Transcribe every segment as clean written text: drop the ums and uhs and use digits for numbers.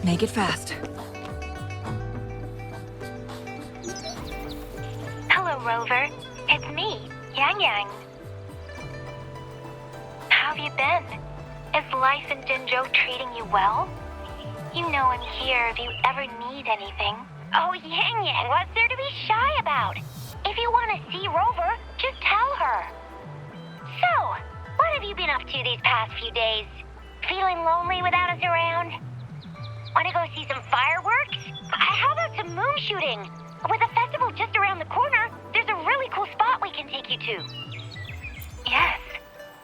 Make it fast. Hello, Rover. It's me, Yang. How have you been? Is life in Jinzhou treating you well? You know I'm here if you ever need anything. Oh, Yang, what's there to be shy about? If you want to see Rover, just tell her. So, what have you been up to these past few days? Feeling lonely without us around? Want to go see some fireworks? How about some moon shooting? With the festival just around the corner, there's a really cool spot we can take you to. Yes,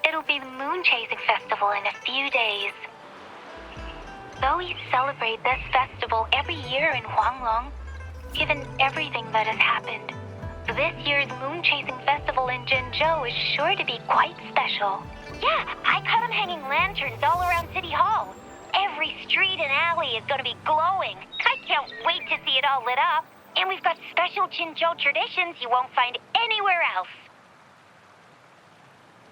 it'll be the Moon Chasing Festival in a few days. Though we celebrate this festival every year in Huanglong, given everything that has happened, this year's Moon Chasing Festival in Jinzhou is sure to be quite special. Yeah, I caught them hanging lanterns all around City Hall. Every street and alley is going to be glowing. I can't wait to see it all lit up. And we've got special Jinzhou traditions you won't find anywhere else.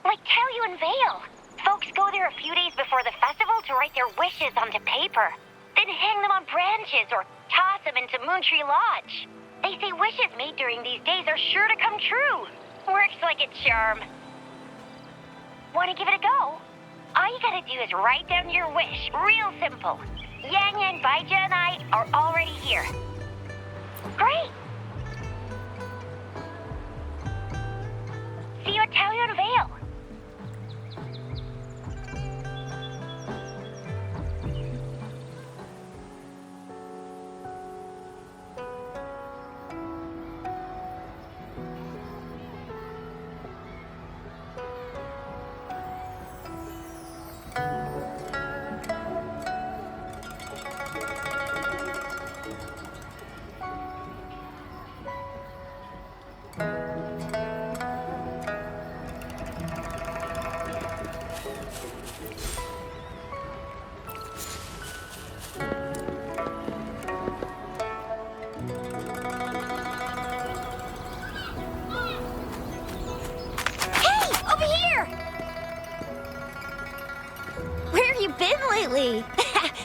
Like Taoyuan Vale. Folks go there a few days before the festival to write their wishes onto paper. Then hang them on branches or toss them into Moontree Lodge. They say wishes made during these days are sure to come true. Works like a charm. Want to give it a go? All you gotta do is write down your wish. Real simple. Yang, Baija, and I are already here. Great! See you at Taoyuan Vale.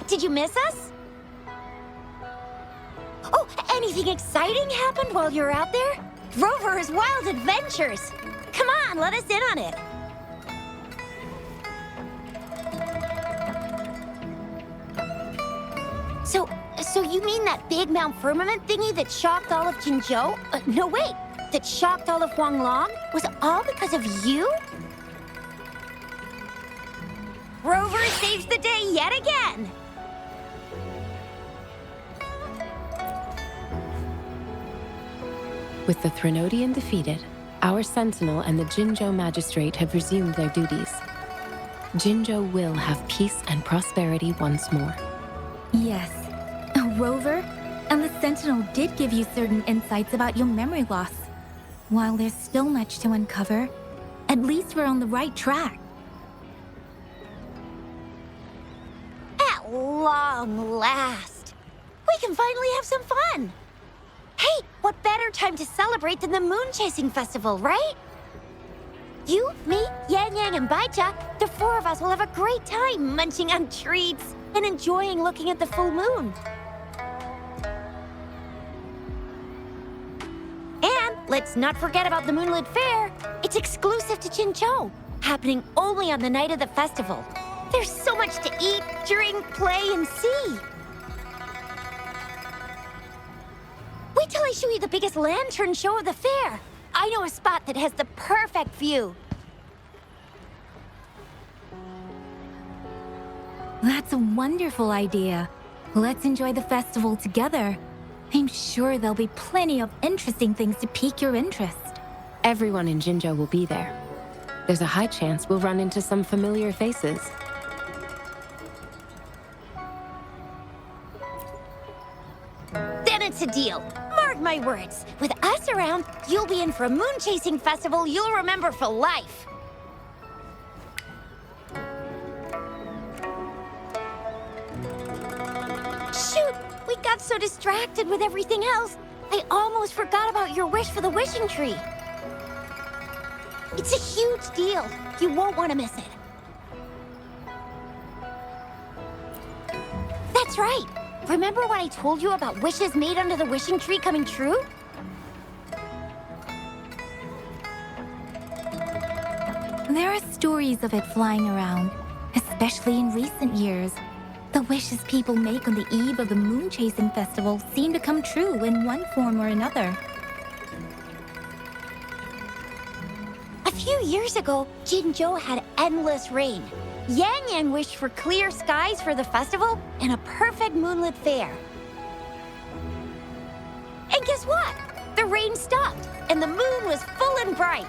Did you miss us? Oh, anything exciting happened while you were out there? Rover's Wild Adventures! Come on, let us in on it. So you mean that big Mount Firmament thingy that shocked all of Jinzhou? No, wait, that shocked all of Huanglong? Was all because of you? Rover saves the day yet again! With the Threnodian defeated, our Sentinel and the Jinzhou Magistrate have resumed their duties. Jinzhou will have peace and prosperity once more. Yes. Rover, and the Sentinel did give you certain insights about your memory loss. While there's still much to uncover, at least we're on the right track. At long last, we can finally have some fun. Hey, what better time to celebrate than the Moon Chasing Festival, right? You, me, Yang, and Baija, the four of us will have a great time munching on treats and enjoying looking at the full moon. And let's not forget about the Moonlit Fair. It's exclusive to Jinzhou, happening only on the night of the festival. There's so much to eat, drink, play, and see. Wait till I show you the biggest lantern show of the fair. I know a spot that has the perfect view. That's a wonderful idea. Let's enjoy the festival together. I'm sure there'll be plenty of interesting things to pique your interest. Everyone in Jinzhou will be there. There's a high chance we'll run into some familiar faces. Then it's a deal. Mark my words. With us around, you'll be in for a moon chasing festival you'll remember for life. got so distracted with everything else, I almost forgot about your wish for the wishing tree. It's a huge deal. You won't want to miss it. That's right. Remember when I told you about wishes made under the wishing tree coming true? There are stories of it flying around, especially in recent years. The wishes people make on the eve of the moon chasing festival seem to come true in one form or another. A few years ago, Jinzhou had endless rain. Yang Yang wished for clear skies for the festival and a perfect moonlit fair. And guess what? The rain stopped, and the moon was full and bright.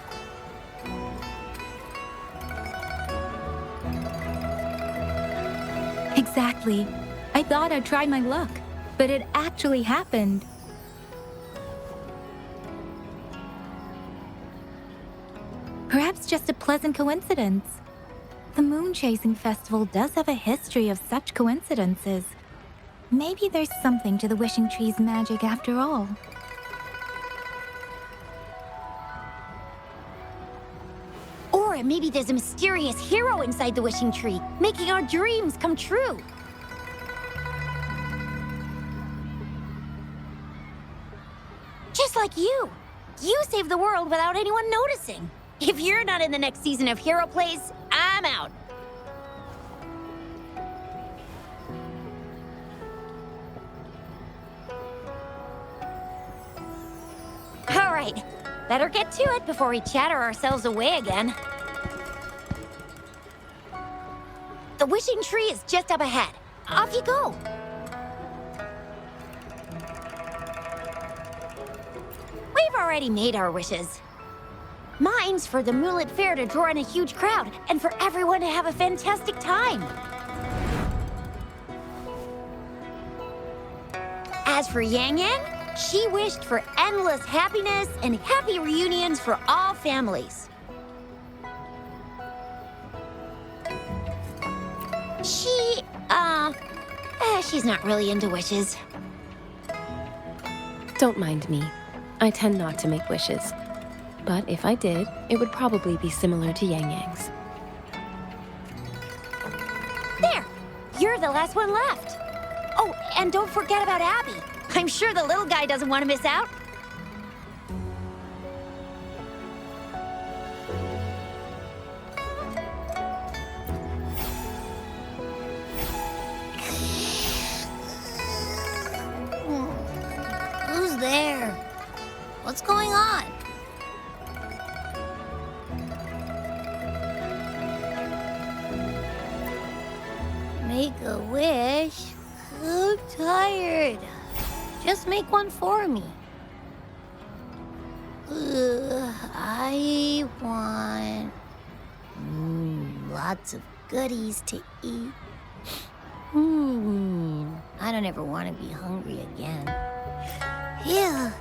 Exactly. I thought I'd try my luck, but it actually happened. Perhaps just a pleasant coincidence. The moon chasing festival does have a history of such coincidences. Maybe there's something to the wishing tree's magic after all. Or maybe there's a mysterious hero inside the wishing tree, making our dreams come true. Just like you. You saved the world without anyone noticing. If you're not in the next season of Hero Plays, I'm out. All right, better get to it before we chatter ourselves away again. The wishing tree is just up ahead. Off you go. We've already made our wishes. Mine's for the Moonlit Fair to draw in a huge crowd and for everyone to have a fantastic time. As for Yang Yang, she wished for endless happiness and happy reunions for all families. She's not really into wishes. Don't mind me. I tend not to make wishes. But if I did, it would probably be similar to Yang Yang's. There! You're the last one left. Oh, and don't forget about Abby. I'm sure the little guy doesn't want to miss out. Who's there? What's going on? Make a wish? I'm tired. Just make one for me. I want lots of goodies to eat. I don't ever want to be hungry again. Yeah.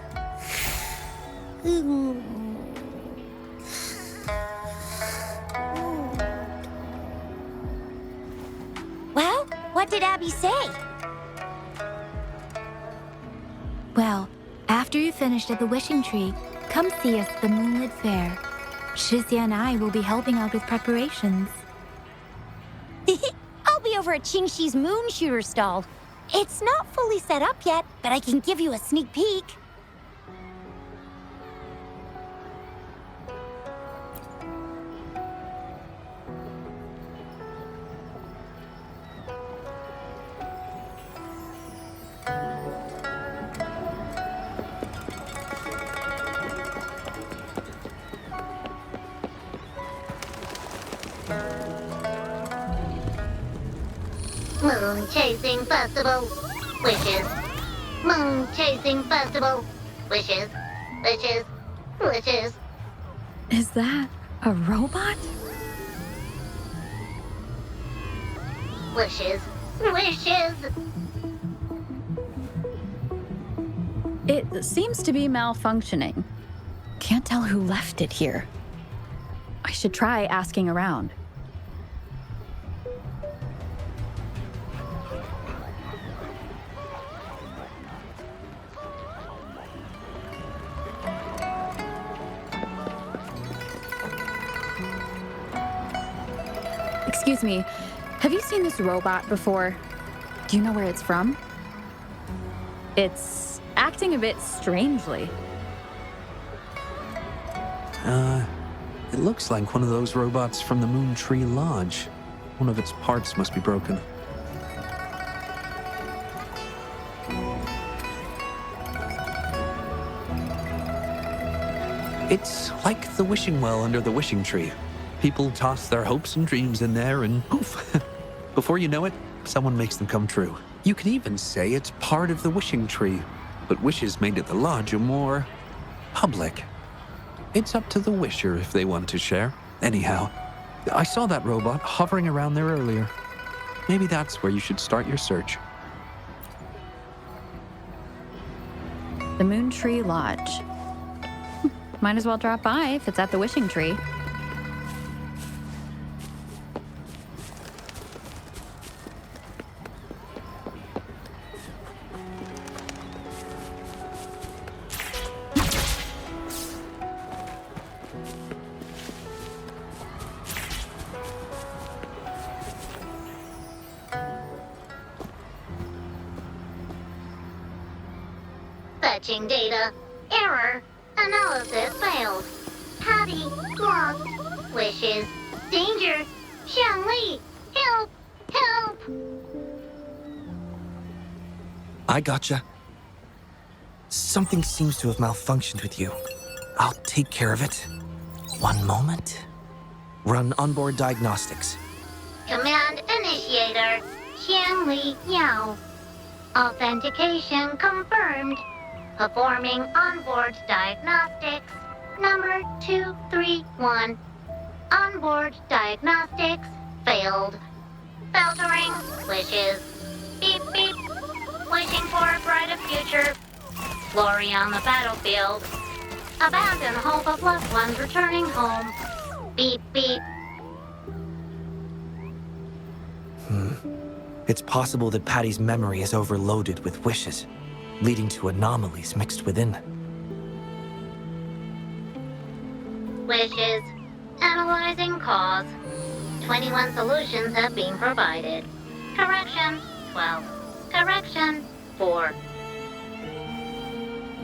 Well, what did Abby say? Well, after you finished at the wishing tree, come see us at the Moonlit Fair. Zhezhi and I will be helping out with preparations. I'll be over at Qingxi's moon shooter stall. It's not fully set up yet, but I can give you a sneak peek. Moon Chasing Festival. Wishes. Moon Chasing Festival. Wishes. Wishes. Wishes. Is that a robot? Wishes. Wishes. It seems to be malfunctioning. Can't tell who left it here. I should try asking around. Excuse me, have you seen this robot before? Do you know where it's from? It's acting a bit strangely. It looks like one of those robots from the Moon Tree Lodge. One of its parts must be broken. It's like the wishing well under the wishing tree. People toss their hopes and dreams in there and poof. Before you know it, someone makes them come true. You can even say it's part of the wishing tree, but wishes made at the lodge are more public. It's up to the wisher if they want to share. Anyhow, I saw that robot hovering around there earlier. Maybe that's where you should start your search. The Moon Tree Lodge. Might as well drop by if it's at the wishing tree. Fetching data. Error. Analysis failed. Patty lost. Wishes. Danger. Xiang-LEE. Help! Help! I gotcha. Something seems to have malfunctioned with you. I'll take care of it. One moment. Run onboard diagnostics. Command initiator. Xianli Yao. Authentication confirmed. Performing onboard diagnostics. Number 231. Onboard diagnostics failed. Filtering wishes. Beep beep. Wishing for a brighter future. Glory on the battlefield. Abandon hope of loved ones returning home. Beep beep. It's possible that Patty's memory is overloaded with wishes, leading to anomalies mixed within. Wishes. Analyzing cause. 21 solutions have been provided. Correction, 12. Correction, 4.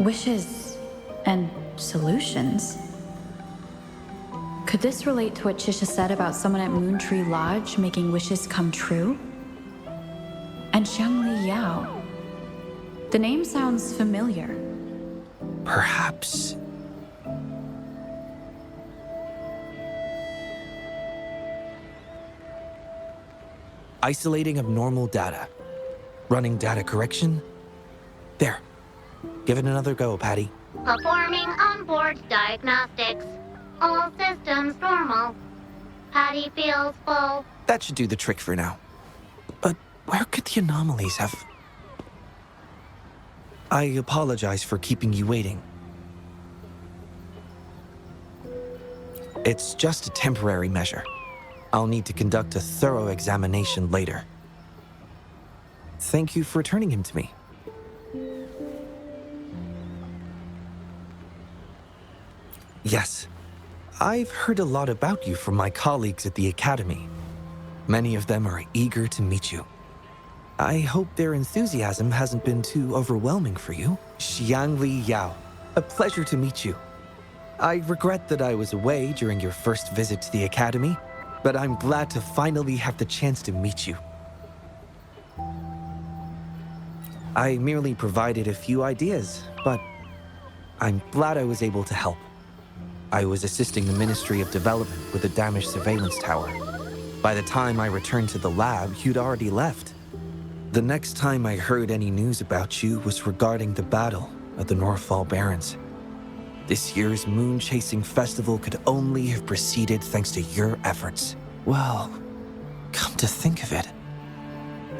Wishes and solutions? Could this relate to what Chisha said about someone at Moon Tree Lodge making wishes come true? And Xianli Yao. The name sounds familiar. Perhaps. Isolating abnormal data. Running data correction. There. Give it another go, Patty. Performing onboard diagnostics. All systems normal. Patty feels full. That should do the trick for now. But where could the anomalies have... I apologize for keeping you waiting. It's just a temporary measure. I'll need to conduct a thorough examination later. Thank you for returning him to me. Yes, I've heard a lot about you from my colleagues at the Academy. Many of them are eager to meet you. I hope their enthusiasm hasn't been too overwhelming for you. Xianli Yao, a pleasure to meet you. I regret that I was away during your first visit to the Academy, but I'm glad to finally have the chance to meet you. I merely provided a few ideas, but I'm glad I was able to help. I was assisting the Ministry of Development with a damaged surveillance tower. By the time I returned to the lab, you'd already left. The next time I heard any news about you was regarding the battle at the Northfall Barrens. This year's moon chasing festival could only have proceeded thanks to your efforts. Well, come to think of it,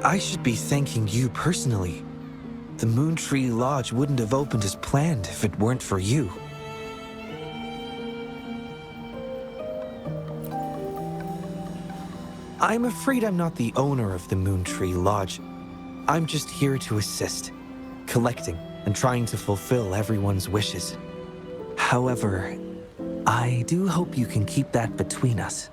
I should be thanking you personally. The Moon Tree Lodge wouldn't have opened as planned if it weren't for you. I'm afraid I'm not the owner of the Moon Tree Lodge. I'm just here to assist, collecting and trying to fulfill everyone's wishes. However, I do hope you can keep that between us.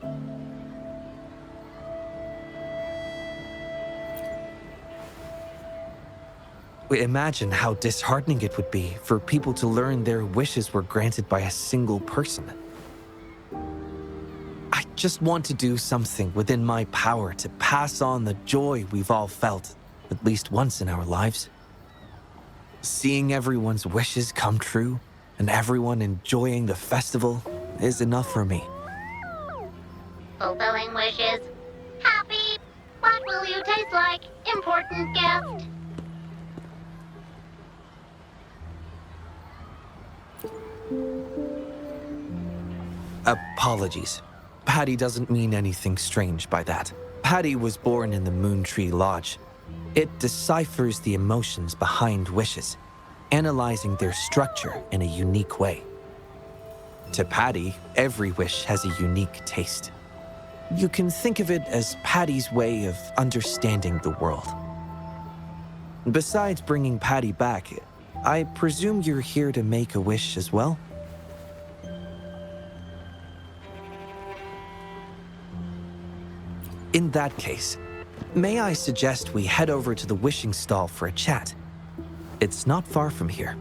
Imagine how disheartening it would be for people to learn their wishes were granted by a single person. I just want to do something within my power to pass on the joy we've all felt, at least once in our lives. Seeing everyone's wishes come true and everyone enjoying the festival is enough for me. Fulfilling wishes. Happy. What will you taste like, important guest? Apologies. Patty doesn't mean anything strange by that. Patty was born in the Moon Tree Lodge. It deciphers the emotions behind wishes, analyzing their structure in a unique way. To Patty, every wish has a unique taste. You can think of it as Patty's way of understanding the world. Besides bringing Patty back, I presume you're here to make a wish as well? In that case, may I suggest we head over to the wishing stall for a chat? It's not far from here.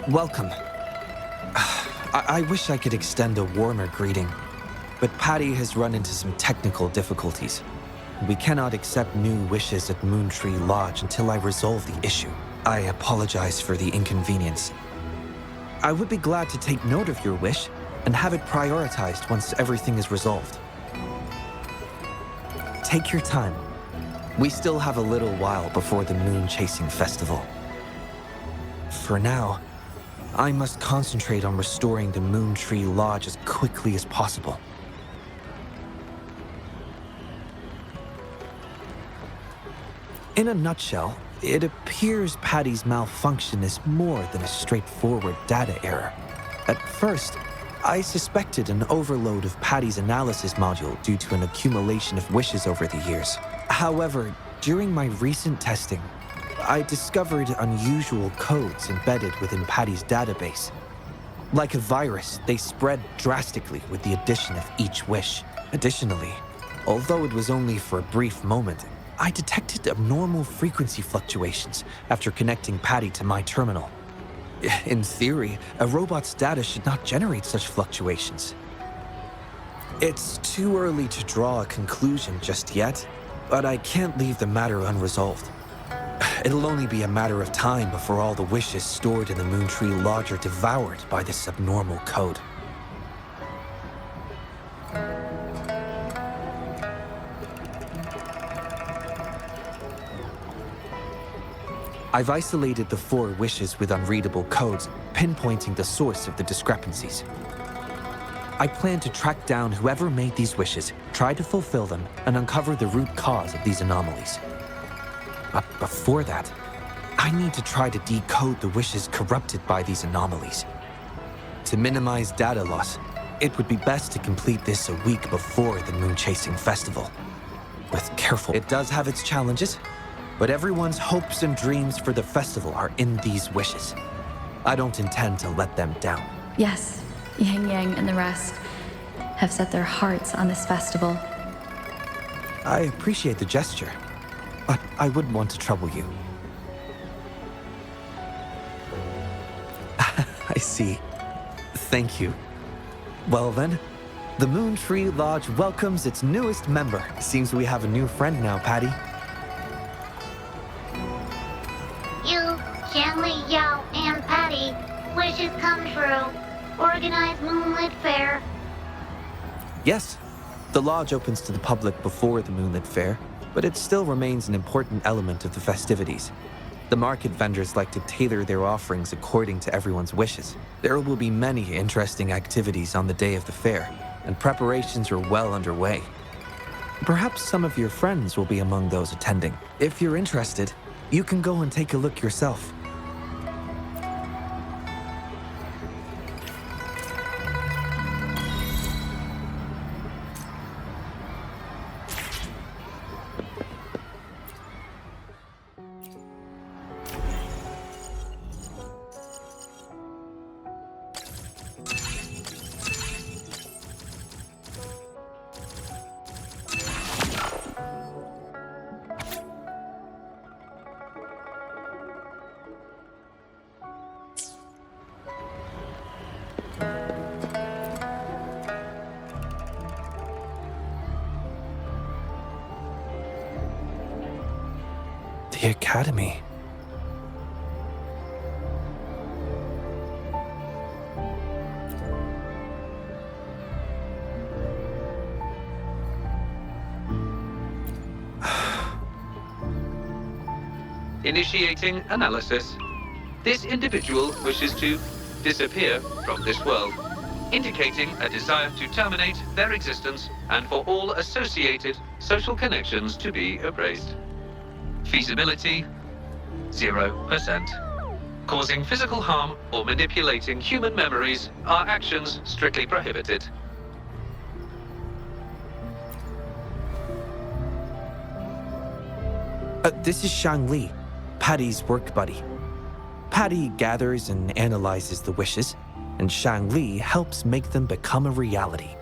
Welcome. I wish I could extend a warmer greeting, but Patty has run into some technical difficulties. We cannot accept new wishes at Moon Tree Lodge until I resolve the issue. I apologize for the inconvenience. I would be glad to take note of your wish and have it prioritized once everything is resolved. Take your time. We still have a little while before the Moon Chasing Festival. For now, I must concentrate on restoring the Moon Tree Lodge as quickly as possible. In a nutshell, it appears Patty's malfunction is more than a straightforward data error. At first, I suspected an overload of Patty's analysis module due to an accumulation of wishes over the years. However, during my recent testing, I discovered unusual codes embedded within Patty's database. Like a virus, they spread drastically with the addition of each wish. Additionally, although it was only for a brief moment, I detected abnormal frequency fluctuations after connecting Patty to my terminal. In theory, a robot's data should not generate such fluctuations. It's too early to draw a conclusion just yet, but I can't leave the matter unresolved. It'll only be a matter of time before all the wishes stored in the Moon Tree Lodge are devoured by this abnormal code. I've isolated the 4 wishes with unreadable codes, pinpointing the source of the discrepancies. I plan to track down whoever made these wishes, try to fulfill them, and uncover the root cause of these anomalies. But before that, I need to try to decode the wishes corrupted by these anomalies. To minimize data loss, it would be best to complete this a week before the Moon Chasing Festival. With careful, it does have its challenges, but everyone's hopes and dreams for the festival are in these wishes. I don't intend to let them down. Yes, Yang Yang and the rest have set their hearts on this festival. I appreciate the gesture, but I wouldn't want to trouble you. I see. Thank you. Well then, the Moon Tree Lodge welcomes its newest member. Seems we have a new friend now, Patty. You, Xianli Yao, and Patty, wishes come true. Organize Moonlit Fair. Yes, the lodge opens to the public before the Moonlit Fair, but it still remains an important element of the festivities. The market vendors like to tailor their offerings according to everyone's wishes. There will be many interesting activities on the day of the fair, and preparations are well underway. Perhaps some of your friends will be among those attending. If you're interested, you can go and take a look yourself. The Academy. Initiating analysis. This individual wishes to disappear from this world, indicating a desire to terminate their existence and for all associated social connections to be erased. Feasibility, 0%. Causing physical harm or manipulating human memories are actions strictly prohibited. This is Xiang-LEE, Patty's work buddy. Patty gathers and analyzes the wishes, and Xiang-LEE helps make them become a reality.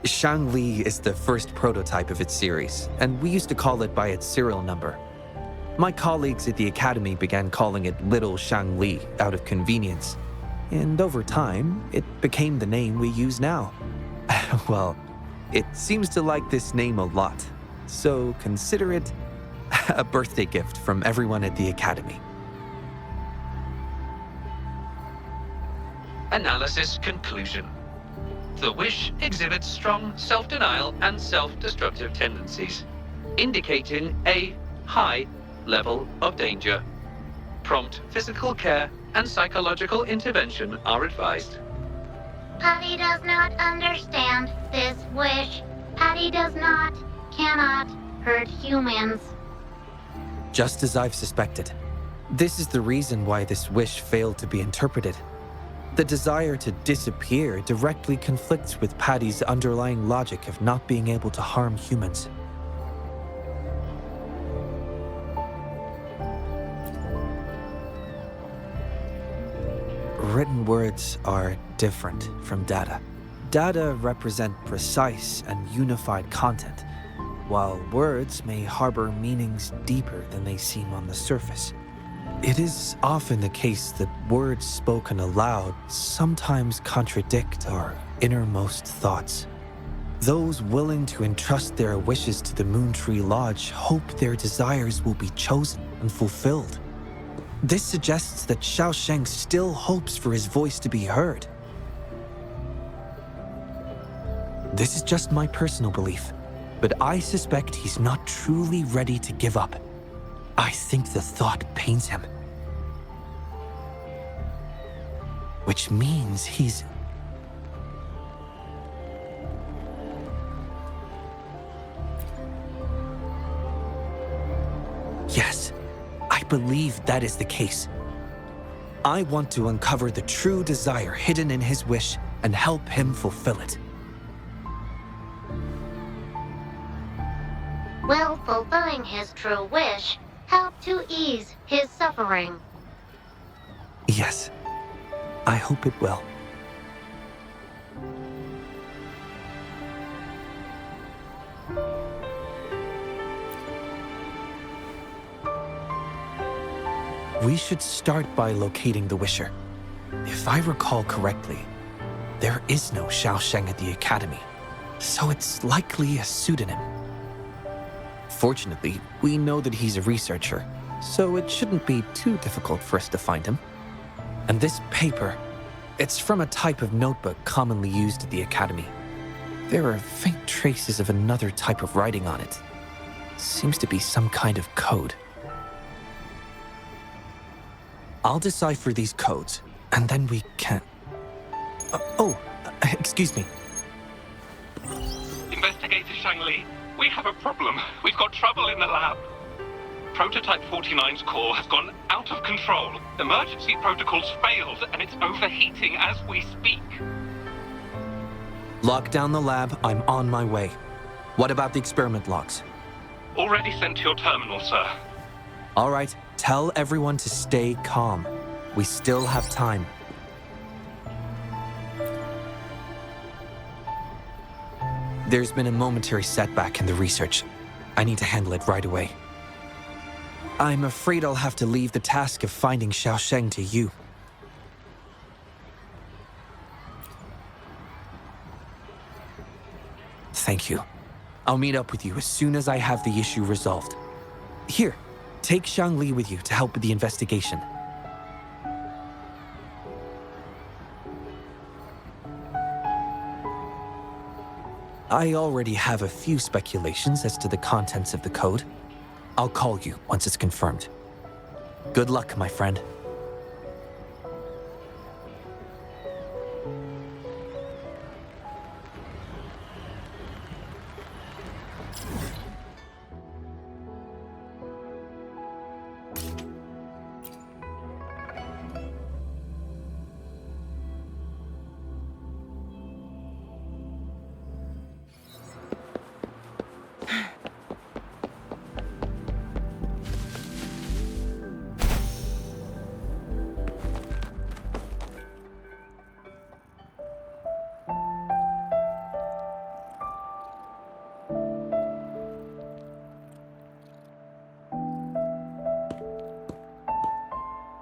Xiang-LEE is the first prototype of its series, and we used to call it by its serial number. My colleagues at the Academy began calling it Little Xiang-LEE out of convenience, and over time, it became the name we use now. Well, it seems to like this name a lot, so consider it a birthday gift from everyone at the Academy. Analysis conclusion. The wish exhibits strong self-denial and self-destructive tendencies, indicating a high level of danger. Prompt physical care and psychological intervention are advised. Patty does not understand this wish. Patty cannot hurt humans. Just as I've suspected. This is the reason why this wish failed to be interpreted. The desire to disappear directly conflicts with Patty's underlying logic of not being able to harm humans. Written words are different from data. Data represent precise and unified content, while words may harbor meanings deeper than they seem on the surface. It is often the case that words spoken aloud sometimes contradict our innermost thoughts. Those willing to entrust their wishes to the Moon Tree Lodge hope their desires will be chosen and fulfilled. This suggests that Xiaosheng still hopes for his voice to be heard. This is just my personal belief, but I suspect he's not truly ready to give up. I think the thought pains him. Which means he's... Yes, I believe that is the case. I want to uncover the true desire hidden in his wish and help him fulfill it. Will fulfilling his true wish help to ease his suffering? Yes, I hope it will. We should start by locating the Wisher. If I recall correctly, there is no Xiaosheng at the Academy, so it's likely a pseudonym. Fortunately, we know that he's a researcher, so it shouldn't be too difficult for us to find him. And this paper, it's from a type of notebook commonly used at the Academy. There are faint traces of another type of writing on it. Seems to be some kind of code. I'll decipher these codes, and then we can... excuse me. Investigator Xiang-LEE, we have a problem. We've got trouble in the lab. Prototype 49's core has gone out of control. Emergency protocols failed, and it's overheating as we speak. Lock down the lab. I'm on my way. What about the experiment logs? Already sent to your terminal, sir. All right, tell everyone to stay calm. We still have time. There's been a momentary setback in the research. I need to handle it right away. I'm afraid I'll have to leave the task of finding Xiaosheng to you. Thank you. I'll meet up with you as soon as I have the issue resolved. Here, take Xiang-LEE with you to help with the investigation. I already have a few speculations as to the contents of the code. I'll call you once it's confirmed. Good luck, my friend.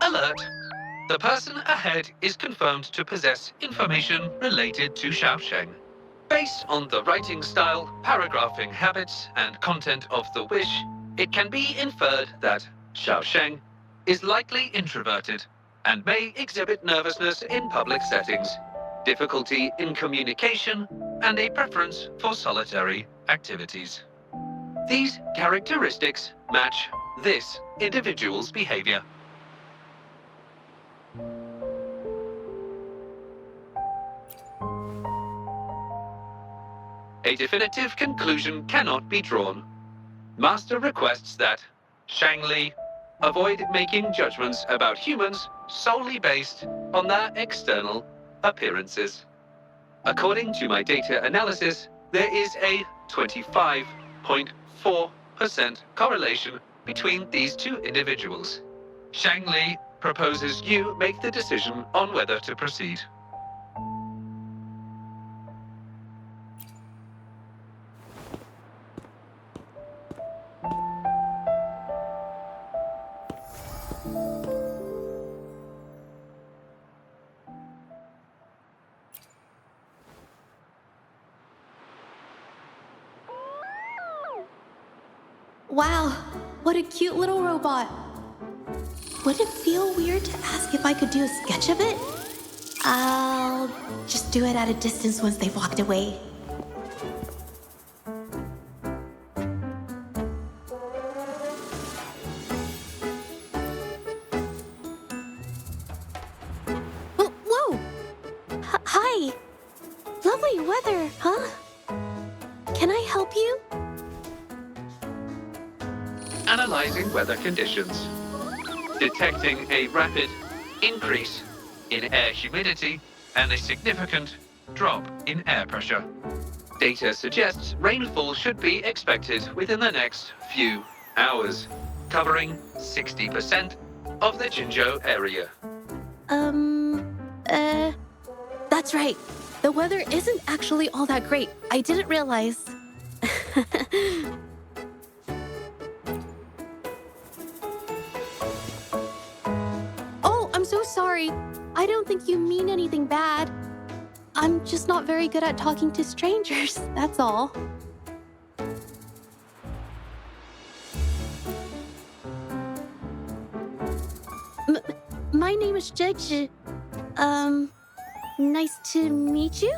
Alert! The person ahead is confirmed to possess information related to Xiaosheng. Based on the writing style, paragraphing habits, and content of the wish, it can be inferred that Xiaosheng is likely introverted and may exhibit nervousness in public settings, difficulty in communication, and a preference for solitary activities. These characteristics match this individual's behavior. A definitive conclusion cannot be drawn. Master requests that Xiang-LEE avoid making judgments about humans solely based on their external appearances. According to my data analysis, there is a 25.4% correlation between these two individuals. Xiang-LEE proposes you make the decision on whether to proceed. Wow, what a cute little robot. Would it feel weird to ask if I could do a sketch of it? I'll just do it at a distance once they've walked away. Whoa! Hi! Lovely weather, huh? Can I help you? Analyzing weather conditions. Detecting a rapid increase in air humidity and a significant drop in air pressure. Data suggests rainfall should be expected within the next few hours, covering 60% of the Jinzhou area. That's right. The weather isn't actually all that great. I didn't realize. I'm so sorry. I don't think you mean anything bad. I'm just not very good at talking to strangers, that's all. My name is Zhezhi. Nice to meet you?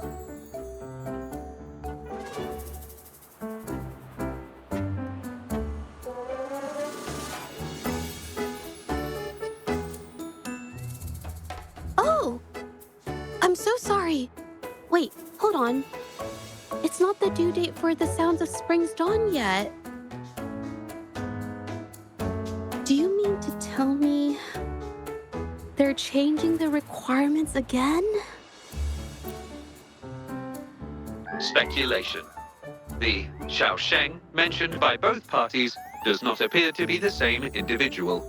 Oh! I'm so sorry. Wait, hold on. It's not the due date for The Sounds of Spring's Dawn yet. Do you mean to tell me they're changing the requirements again? Speculation. The Xiaosheng mentioned by both parties does not appear to be the same individual.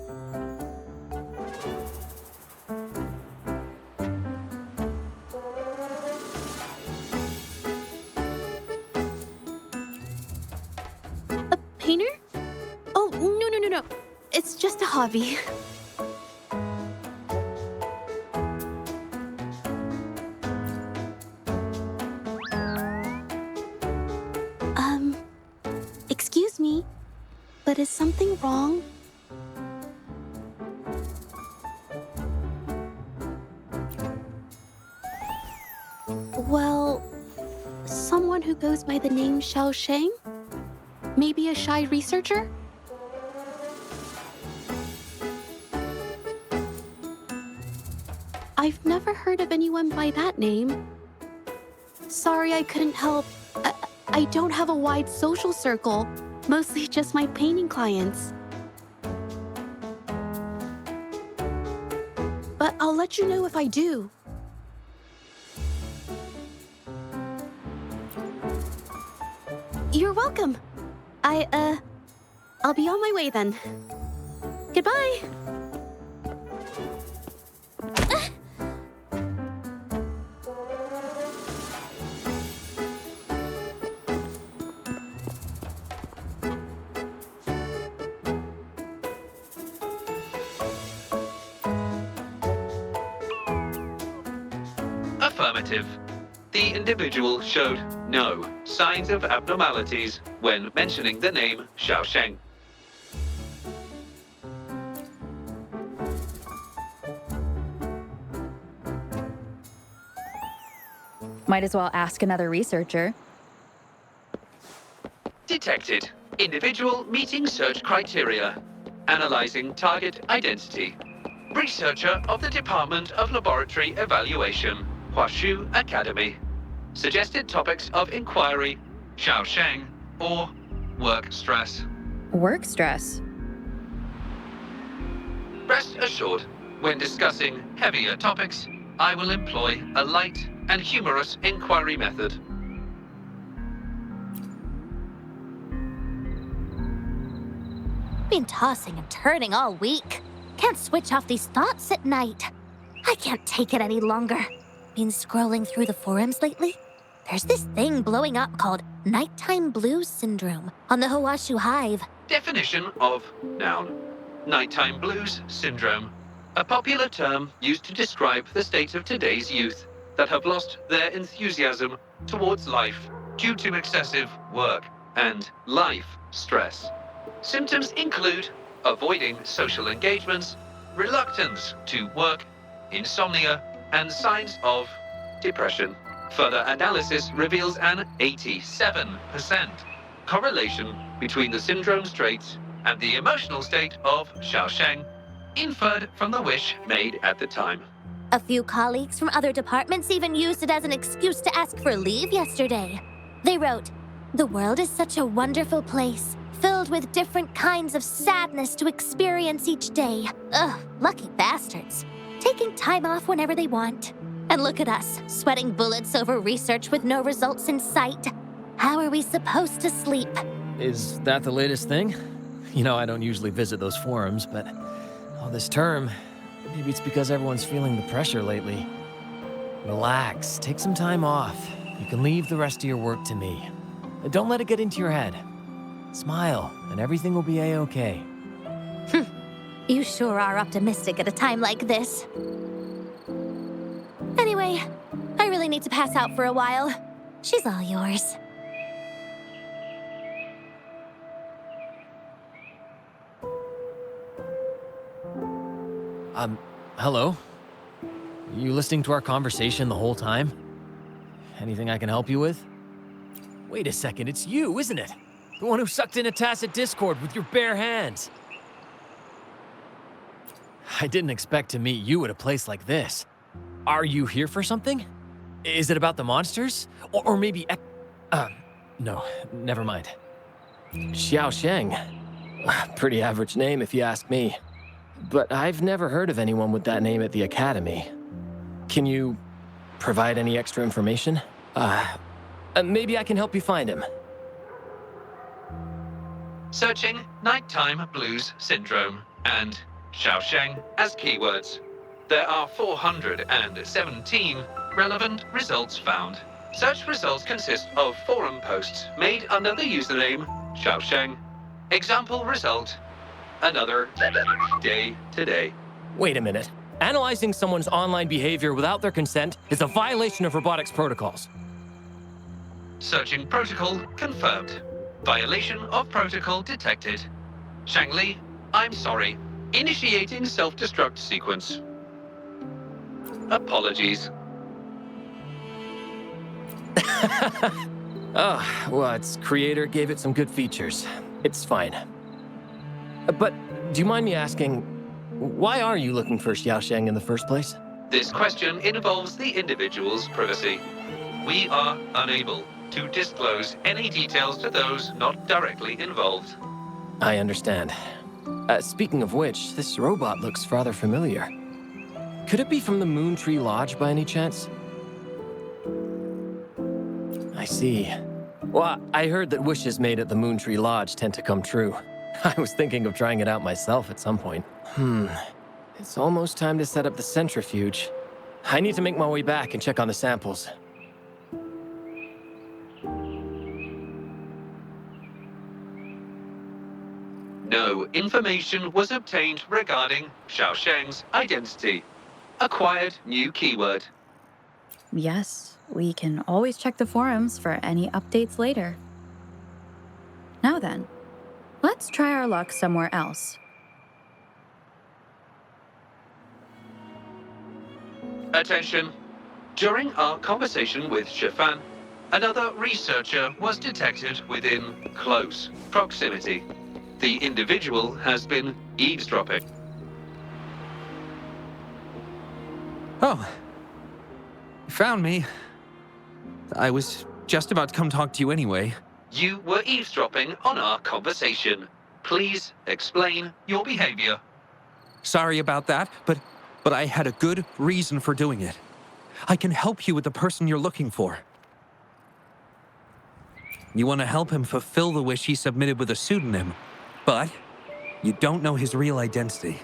A painter? Oh, no. It's just a hobby. But is something wrong? Well, someone who goes by the name Xiaosheng? Maybe a shy researcher? I've never heard of anyone by that name. Sorry I couldn't help. I don't have a wide social circle, mostly just my painting clients. But I'll let you know if I do. You're welcome. I'll be on my way then. Goodbye. Affirmative. The individual showed no signs of abnormalities when mentioning the name Xiaosheng. Might as well ask another researcher. Detected. Individual meeting search criteria. Analyzing target identity. Researcher of the Department of Laboratory Evaluation, Huashu Academy. Suggested topics of inquiry, Xiaosheng or work stress. Work stress? Rest assured, when discussing heavier topics, I will employ a light and humorous inquiry method. Been tossing and turning all week. Can't switch off these thoughts at night. I can't take it any longer. Been scrolling through the forums lately? There's this thing blowing up called nighttime blues syndrome on the Hawashu Hive. Definition of noun. Nighttime blues syndrome. A popular term used to describe the state of today's youth that have lost their enthusiasm towards life due to excessive work and life stress. Symptoms include avoiding social engagements, reluctance to work, insomnia, and signs of depression. Further analysis reveals an 87% correlation between the syndrome's traits and the emotional state of Xiaosheng, inferred from the wish made at the time. A few colleagues from other departments even used it as an excuse to ask for leave yesterday. They wrote, "The world is such a wonderful place, filled with different kinds of sadness to experience each day. Ugh, lucky bastards. Taking time off whenever they want. And look at us, sweating bullets over research with no results in sight. How are we supposed to sleep?" Is that the latest thing? You know, I don't usually visit those forums, but this term, maybe it's because everyone's feeling the pressure lately. Relax, take some time off. You can leave the rest of your work to me. And don't let it get into your head. Smile, and everything will be a-okay. You sure are optimistic at a time like this. Anyway, I really need to pass out for a while. She's all yours. Hello? You listening to our conversation the whole time? Anything I can help you with? Wait a second, it's you, isn't it? The one who sucked in a tacit discord with your bare hands. I didn't expect to meet you at a place like this. Are you here for something? Is it about the monsters? Or maybe no, never mind. Xiaosheng. Pretty average name if you ask me. But I've never heard of anyone with that name at the Academy. Can you provide any extra information? Maybe I can help you find him. Searching nighttime blues syndrome and Xiaosheng as keywords. There are 417 relevant results found. Such results consist of forum posts made under the username Xiaosheng. Example result: another day today. Wait a minute. Analyzing someone's online behavior without their consent is a violation of robotics protocols. Searching protocol confirmed. Violation of protocol detected. Xiang-LEE, I'm sorry. Initiating self-destruct sequence. Apologies. Oh, well, its creator gave it some good features. It's fine. But do you mind me asking, why are you looking for Xiaosheng in the first place? This question involves the individual's privacy. We are unable to disclose any details to those not directly involved. I understand. Speaking of which, this robot looks rather familiar. Could it be from the Moon Tree Lodge by any chance? I see. Well, I heard that wishes made at the Moon Tree Lodge tend to come true. I was thinking of trying it out myself at some point. It's almost time to set up the centrifuge. I need to make my way back and check on the samples. No information was obtained regarding Xiaosheng's identity. Acquired new keyword. Yes, we can always check the forums for any updates later. Now then, let's try our luck somewhere else. Attention. During our conversation with Shifan, another researcher was detected within close proximity. The individual has been eavesdropping. Oh. You found me. I was just about to come talk to you anyway. You were eavesdropping on our conversation. Please explain your behavior. Sorry about that, but I had a good reason for doing it. I can help you with the person you're looking for. You want to help him fulfill the wish he submitted with a pseudonym, but you don't know his real identity.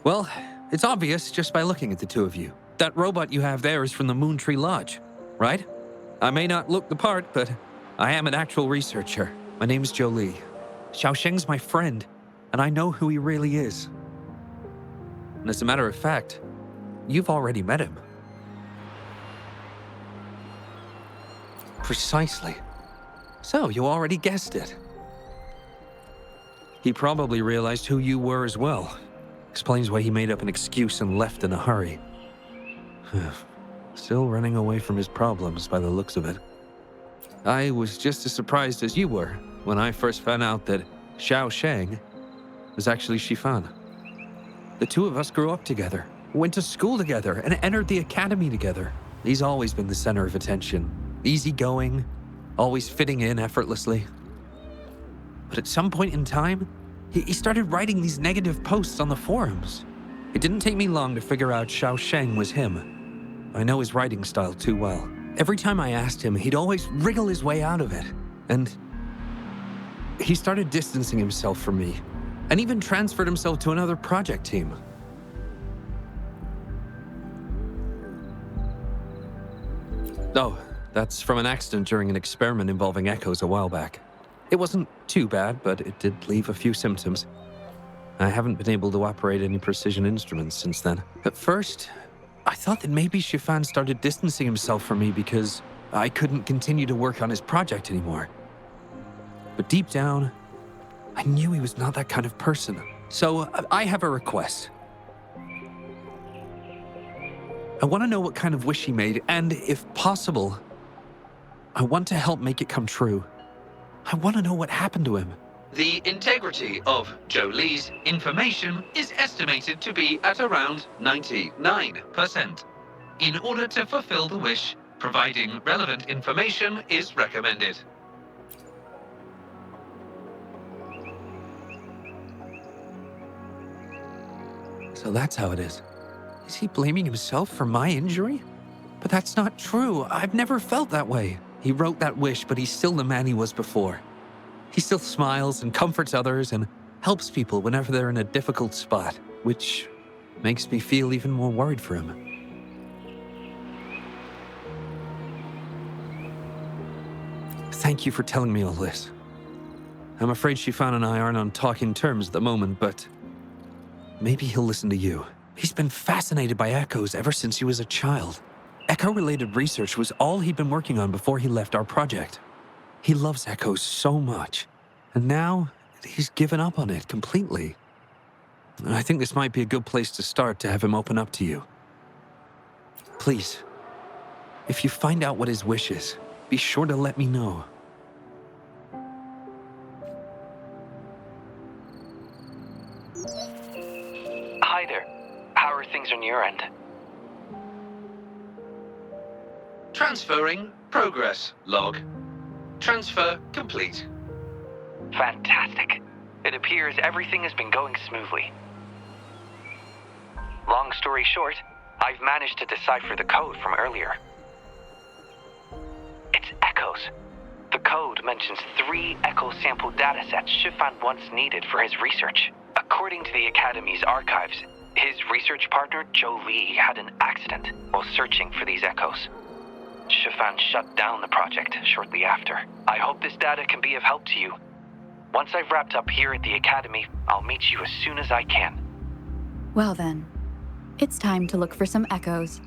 Well, it's obvious just by looking at the two of you. That robot you have there is from the Moon Tree Lodge, right? I may not look the part, but I am an actual researcher. My name's Jiuli. Xiaosheng's my friend, and I know who he really is. And as a matter of fact, you've already met him. Precisely. So, you already guessed it. He probably realized who you were as well. Explains why he made up an excuse and left in a hurry. Still running away from his problems by the looks of it. I was just as surprised as you were when I first found out that Xiaosheng was actually Shifan. The two of us grew up together, went to school together, and entered the academy together. He's always been the center of attention. Easygoing, always fitting in effortlessly. But at some point in time, he started writing these negative posts on the forums. It didn't take me long to figure out Xiaosheng was him. I know his writing style too well. Every time I asked him, he'd always wriggle his way out of it. And he started distancing himself from me, and even transferred himself to another project team. Oh, that's from an accident during an experiment involving echoes a while back. It wasn't too bad, but it did leave a few symptoms. I haven't been able to operate any precision instruments since then. At first, I thought that maybe Shifan started distancing himself from me because I couldn't continue to work on his project anymore. But deep down, I knew he was not that kind of person. So I have a request. I want to know what kind of wish he made, and if possible, I want to help make it come true. I want to know what happened to him. The integrity of Jiuli's information is estimated to be at around 99%. In order to fulfill the wish, providing relevant information is recommended. So that's how it is. Is he blaming himself for my injury? But that's not true. I've never felt that way. He wrote that wish, but he's still the man he was before. He still smiles and comforts others and helps people whenever they're in a difficult spot, which makes me feel even more worried for him. Thank you for telling me all this. I'm afraid Shifan and I aren't on talking terms at the moment, but maybe he'll listen to you. He's been fascinated by echoes ever since he was a child. Echo-related research was all he'd been working on before he left our project. He loves echoes so much, and now he's given up on it completely. And I think this might be a good place to start to have him open up to you. Please, if you find out what his wish is, be sure to let me know. Hi there. How are things on your end? Transferring progress log. Transfer complete. Fantastic. It appears everything has been going smoothly. Long story short, I've managed to decipher the code from earlier. It's echoes. The code mentions 3 echo sample datasets Shifan once needed for his research. According to the Academy's archives, his research partner, Jiuli, had an accident while searching for these echoes. Shifan shut down the project shortly after. I hope this data can be of help to you. Once I've wrapped up here at the Academy, I'll meet you as soon as I can. Well then, it's time to look for some echoes.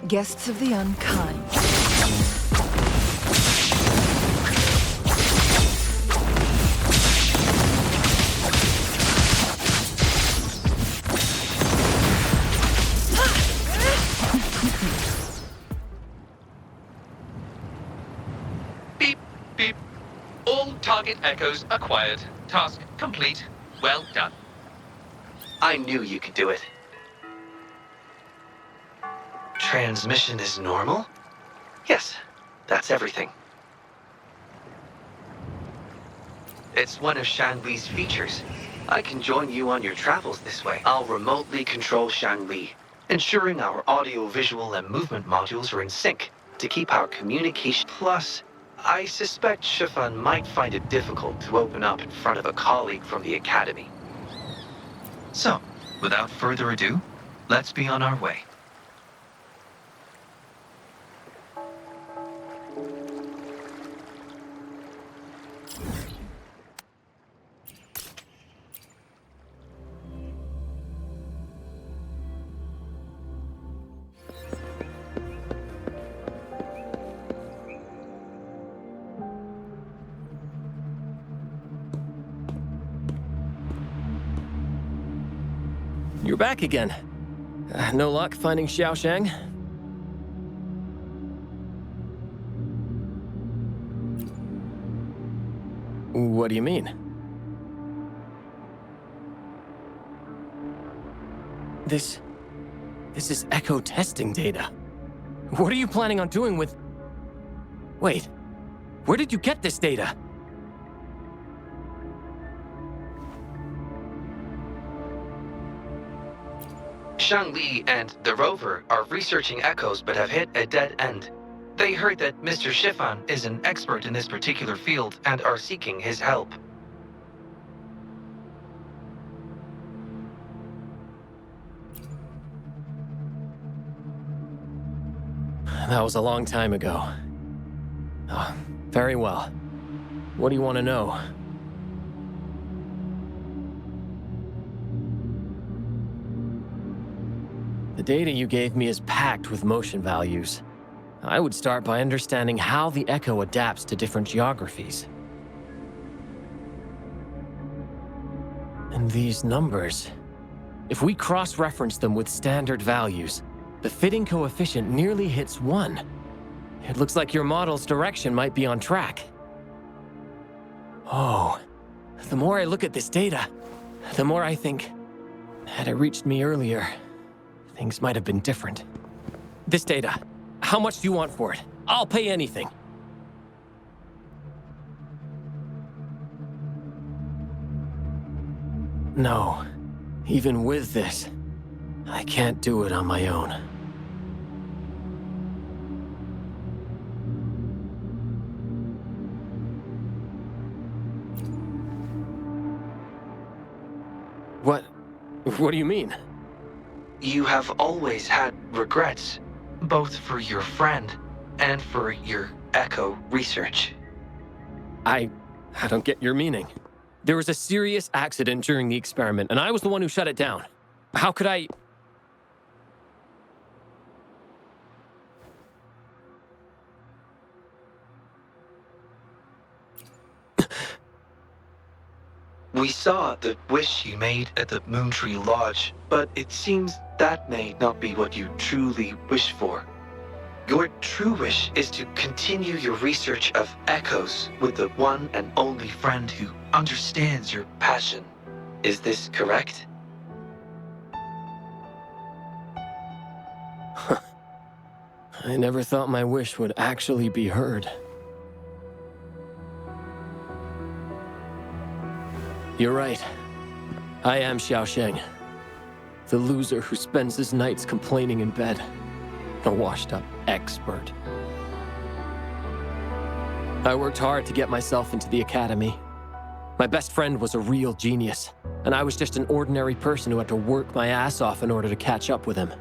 Guests of the unkind. Beep, beep. All target echoes acquired. Task complete. Well done. I knew you could do it. Transmission is normal? Yes, that's everything. It's one of Xiang-LEE's features. I can join you on your travels this way. I'll remotely control Xiang-LEE, ensuring our audio, visual, and movement modules are in sync to keep our communication. Plus, I suspect Shifan might find it difficult to open up in front of a colleague from the Academy. So, without further ado, let's be on our way. You're back again. No luck finding Xiaoshang? What do you mean? This is echo testing data. What are you planning on doing with... Wait, where did you get this data? Xiang-LEE and the rover are researching echoes but have hit a dead end. They heard that Mr. Shifan is an expert in this particular field and are seeking his help. That was a long time ago. Oh, very well. What do you want to know? The data you gave me is packed with motion values. I would start by understanding how the echo adapts to different geographies. And these numbers, if we cross-reference them with standard values, the fitting coefficient nearly hits 1. It looks like your model's direction might be on track. Oh, the more I look at this data, the more I think, had it reached me earlier, things might have been different. This data, how much do you want for it? I'll pay anything. No, even with this, I can't do it on my own. What do you mean? You have always had regrets, both for your friend and for your echo research. I don't get your meaning. There was a serious accident during the experiment, and I was the one who shut it down. How could I... We saw the wish you made at the Moontree Lodge, but it seems that may not be what you truly wish for. Your true wish is to continue your research of echoes with the one and only friend who understands your passion. Is this correct? I never thought my wish would actually be heard. You're right. I am Xiaosheng, the loser who spends his nights complaining in bed. A washed-up expert. I worked hard to get myself into the academy. My best friend was a real genius, and I was just an ordinary person who had to work my ass off in order to catch up with him.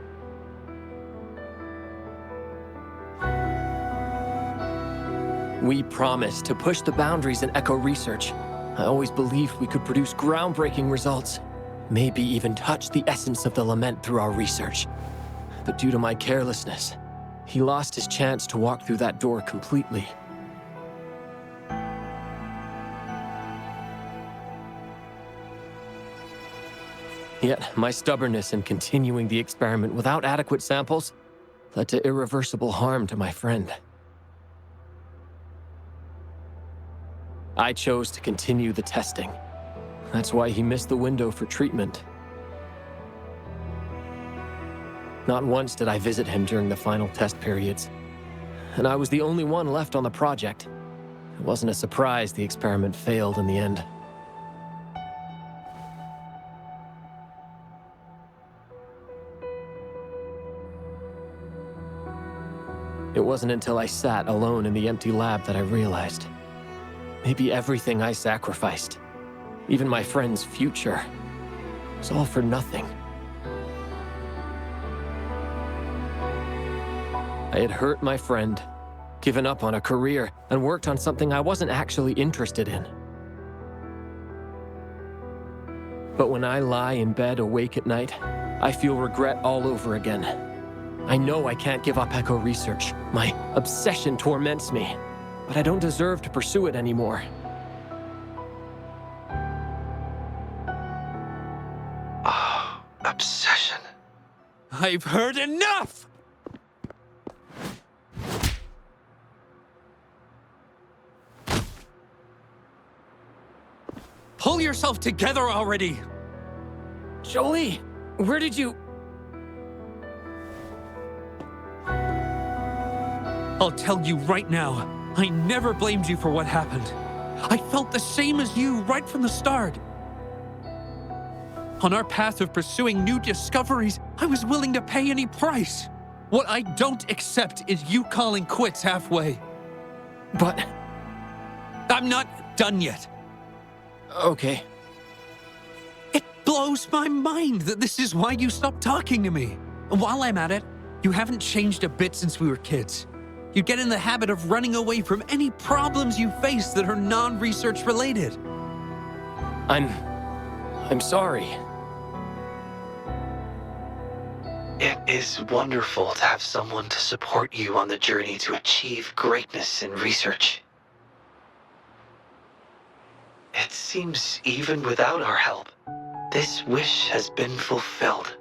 We promised to push the boundaries in echo research. I always believed we could produce groundbreaking results, maybe even touch the essence of the lament through our research. But due to my carelessness, he lost his chance to walk through that door completely. Yet, my stubbornness in continuing the experiment without adequate samples led to irreversible harm to my friend. I chose to continue the testing. That's why he missed the window for treatment. Not once did I visit him during the final test periods, and I was the only one left on the project. It wasn't a surprise the experiment failed in the end. It wasn't until I sat alone in the empty lab that I realized. Maybe everything I sacrificed, even my friend's future, was all for nothing. I had hurt my friend, given up on a career, and worked on something I wasn't actually interested in. But when I lie in bed awake at night, I feel regret all over again. I know I can't give up echo research. My obsession torments me, but I don't deserve to pursue it anymore. Oh, obsession. I've heard enough! Pull yourself together already! Jiuli, where did you... I'll tell you right now, I never blamed you for what happened. I felt the same as you right from the start. On our path of pursuing new discoveries, I was willing to pay any price. What I don't accept is you calling quits halfway. But... I'm not done yet. Okay. It blows my mind that this is why you stopped talking to me. And while I'm at it, you haven't changed a bit since we were kids. You get in the habit of running away from any problems you face that are non-research related. I'm sorry. It is wonderful to have someone to support you on the journey to achieve greatness in research. It seems even without our help, this wish has been fulfilled.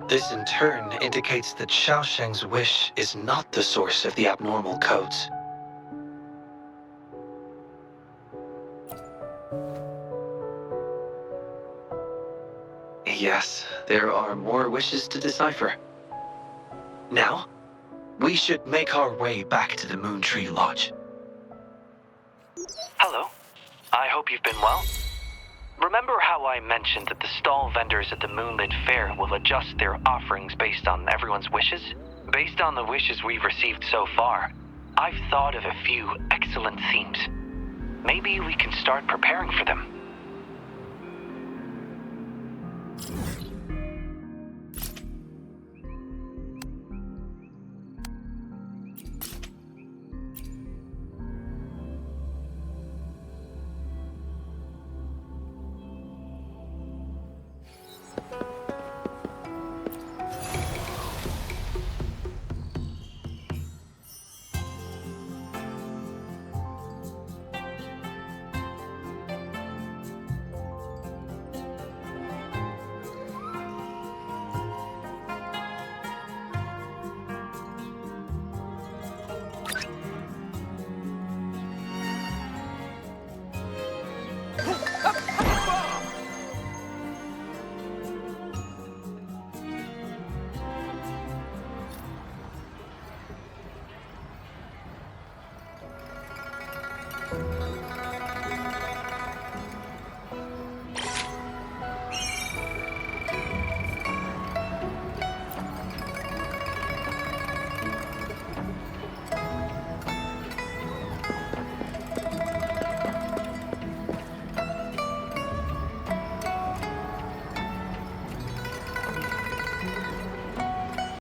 This in turn indicates that Xiaosheng's wish is not the source of the abnormal codes. Yes, there are more wishes to decipher. Now, we should make our way back to the Moontree Lodge. Hello. I hope you've been well. Remember how I mentioned that the stall vendors at the Moonlit Fair will adjust their offerings based on everyone's wishes? Based on the wishes we've received so far, I've thought of a few excellent themes. Maybe we can start preparing for them.